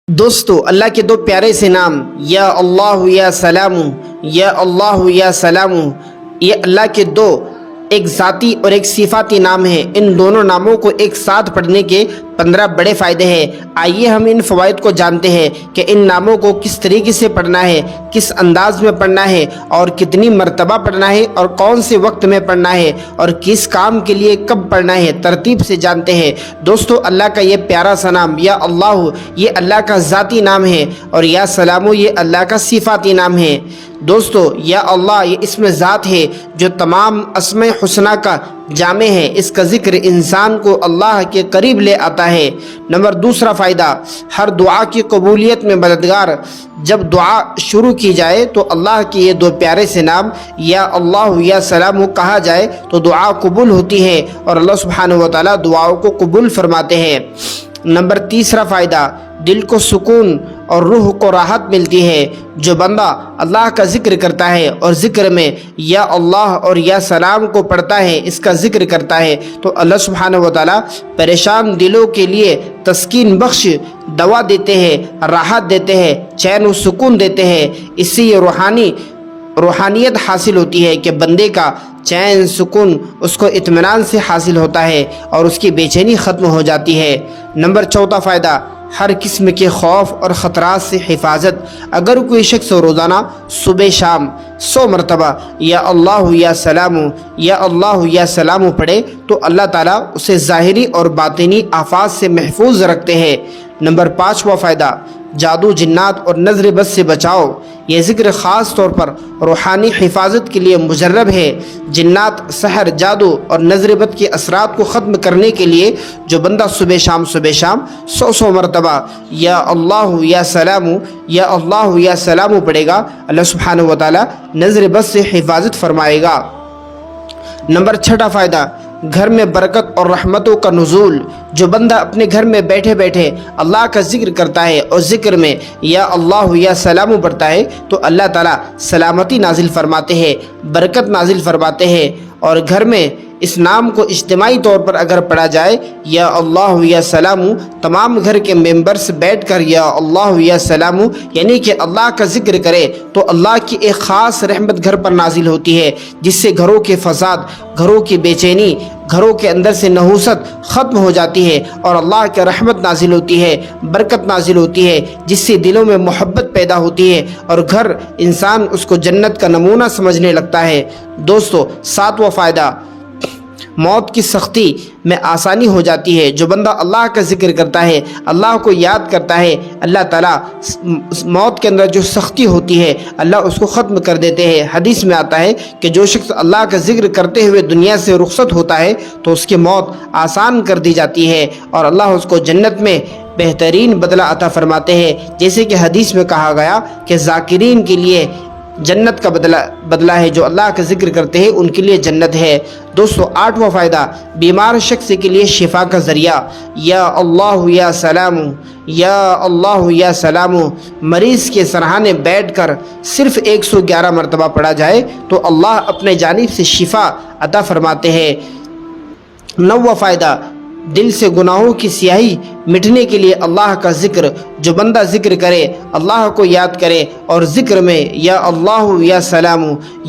دوستو، اللہ کے دو پیارے سے نام یا اللہ یا سلام، یا اللہ یا سلام، یہ اللہ کے دو ایک ذاتی اور ایک صفاتی نام ہیں۔ ان دونوں ناموں کو ایک ساتھ پڑھنے کے 15 بڑے فائدے ہیں۔ آئیے ہم ان فوائد کو جانتے ہیں کہ ان ناموں کو کس طریقے سے پڑھنا ہے، کس انداز میں پڑھنا ہے اور کتنی مرتبہ پڑھنا ہے اور کون سے وقت میں پڑھنا ہے اور کس کام کے لیے کب پڑھنا ہے، ترتیب سے جانتے ہیں۔ دوستو، اللہ کا یہ پیارا سا نام یا اللہ، یہ اللہ کا ذاتی نام ہے اور یا سلام یہ اللہ کا صفاتی نام ہے۔ دوستو، یا اللہ یہ اسم ذات ہے جو تمام اسماء حسنہ کا جامع ہے۔ اس کا ذکر انسان کو اللہ کے قریب لے آتا ہے۔ نمبر دوسرا فائدہ، ہر دعا کی قبولیت میں مددگار۔ جب دعا شروع کی جائے تو اللہ کے یہ دو پیارے سے نام یا اللہ یا سلام کہا جائے تو دعا قبول ہوتی ہے اور اللہ سبحانہ و تعالیٰ دعاؤں کو قبول فرماتے ہیں۔ نمبر تیسرا فائدہ، دل کو سکون اور روح کو راحت ملتی ہے۔ جو بندہ اللہ کا ذکر کرتا ہے اور ذکر میں یا اللہ اور یا سلام کو پڑھتا ہے، اس کا ذکر کرتا ہے تو اللہ سبحانہ و تعالیٰ پریشان دلوں کے لیے تسکین بخش دوا دیتے ہیں، راحت دیتے ہیں، چین و سکون دیتے ہیں۔ اس سے یہ روحانیت حاصل ہوتی ہے کہ بندے کا چین سکون اس کو اطمینان سے حاصل ہوتا ہے اور اس کی بے چینی ختم ہو جاتی ہے۔ نمبر چوتھا فائدہ، ہر قسم کے خوف اور خطرات سے حفاظت۔ اگر کوئی شخص روزانہ صبح شام 100 مرتبہ یا اللہ یا سلام یا اللہ یا سلام پڑھے تو اللہ تعالیٰ اسے ظاہری اور باطنی آفات سے محفوظ رکھتے ہیں۔ نمبر 5واں فائدہ، جادو جنات اور نظر بد سے بچاؤ۔ یہ ذکر خاص طور پر روحانی حفاظت کے لیے مجرب ہے۔ جنات، سحر، جادو اور نظر بد کے اثرات کو ختم کرنے کے لیے جو بندہ صبح شام 100 مرتبہ یا اللہ یا سلام یا اللہ یا سلام پڑھے گا، اللہ سبحانہ و تعالیٰ نظر بد سے حفاظت فرمائے گا۔ نمبر 6 فائدہ، گھر میں برکت اور رحمتوں کا نزول۔ جو بندہ اپنے گھر میں بیٹھے بیٹھے اللہ کا ذکر کرتا ہے اور ذکر میں یا اللہ یا سلام پڑھتا ہے تو اللہ تعالیٰ سلامتی نازل فرماتے ہیں، برکت نازل فرماتے ہیں۔ اور گھر میں اس نام کو اجتماعی طور پر اگر پڑھا جائے یا اللہ یا سلام، تمام گھر کے ممبرس بیٹھ کر یا اللہ یا سلام یعنی کہ اللہ کا ذکر کرے تو اللہ کی ایک خاص رحمت گھر پر نازل ہوتی ہے، جس سے گھروں کے فساد، گھروں کی بے چینی، گھروں کے اندر سے نحوست ختم ہو جاتی ہے اور اللہ کی رحمت نازل ہوتی ہے، برکت نازل ہوتی ہے، جس سے دلوں میں محبت پیدا ہوتی ہے اور گھر انسان اس کو جنت کا نمونہ سمجھنے لگتا ہے۔ دوستو، 7واں فائدہ، موت کی سختی میں آسانی ہو جاتی ہے۔ جو بندہ اللہ کا ذکر کرتا ہے، اللہ کو یاد کرتا ہے، اللہ تعالیٰ موت کے اندر جو سختی ہوتی ہے اللہ اس کو ختم کر دیتے ہیں۔ حدیث میں آتا ہے کہ جو شخص اللہ کا ذکر کرتے ہوئے دنیا سے رخصت ہوتا ہے تو اس کی موت آسان کر دی جاتی ہے اور اللہ اس کو جنت میں بہترین بدلہ عطا فرماتے ہیں۔ جیسے کہ حدیث میں کہا گیا کہ ذاکرین کے لیے جنت کا بدلہ ہے، جو اللہ کا ذکر کرتے ہیں ان کے لیے جنت ہے۔ دوستو، 8واں فائدہ، بیمار شخص کے لیے شفا کا ذریعہ۔ یا اللہ یا سلام، یا اللہ یا سلام مریض کے سرہانے بیٹھ کر صرف 111 مرتبہ پڑھا جائے تو اللہ اپنے جانب سے شفا عطا فرماتے ہیں۔ 9واں فائدہ، دل سے گناہوں کی سیاہی مٹنے کے لیے اللہ کا ذکر۔ جو بندہ ذکر کرے، اللہ کو یاد کرے اور ذکر میں یا اللہ یا سلام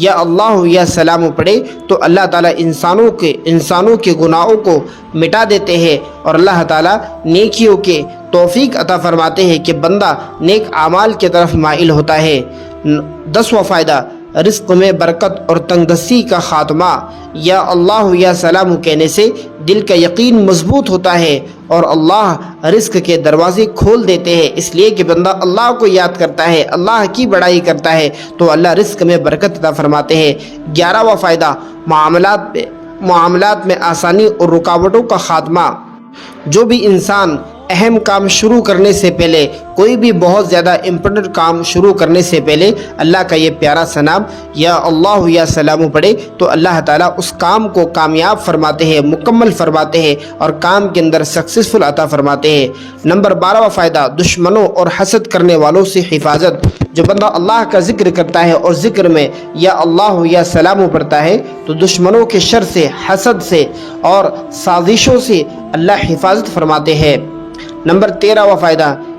یا اللہ یا سلام پڑھے تو اللہ تعالیٰ انسانوں کے گناہوں کو مٹا دیتے ہیں اور اللہ تعالیٰ نیکیوں کے توفیق عطا فرماتے ہیں کہ بندہ نیک اعمال کی طرف مائل ہوتا ہے۔ 10واں فائدہ، رزق میں برکت اور تنگدستی کا خاتمہ۔ یا اللہ یا سلام کہنے سے دل کا یقین مضبوط ہوتا ہے اور اللہ رزق کے دروازے کھول دیتے ہیں، اس لیے کہ بندہ اللہ کو یاد کرتا ہے، اللہ کی بڑائی کرتا ہے تو اللہ رزق میں برکت عطا فرماتے ہیں۔ 11واں فائدہ، معاملات میں آسانی اور رکاوٹوں کا خاتمہ۔ جو بھی انسان اہم کام شروع کرنے سے پہلے، کوئی بھی بہت زیادہ امپورٹنٹ کام شروع کرنے سے پہلے اللہ کا یہ پیارا سا نام یا اللہ یا سلام پڑھے تو اللہ تعالیٰ اس کام کو کامیاب فرماتے ہیں، مکمل فرماتے ہیں اور کام کے اندر سکسیسفل عطا فرماتے ہیں۔ نمبر 12واں فائدہ، دشمنوں اور حسد کرنے والوں سے حفاظت۔ جو بندہ اللہ کا ذکر کرتا ہے اور ذکر میں یا اللہ یا سلام پڑھتا ہے تو دشمنوں کے شر سے، حسد سے اور سازشوں سے اللہ حفاظت فرماتے ہیں۔ نمبر 13واں فائدہ،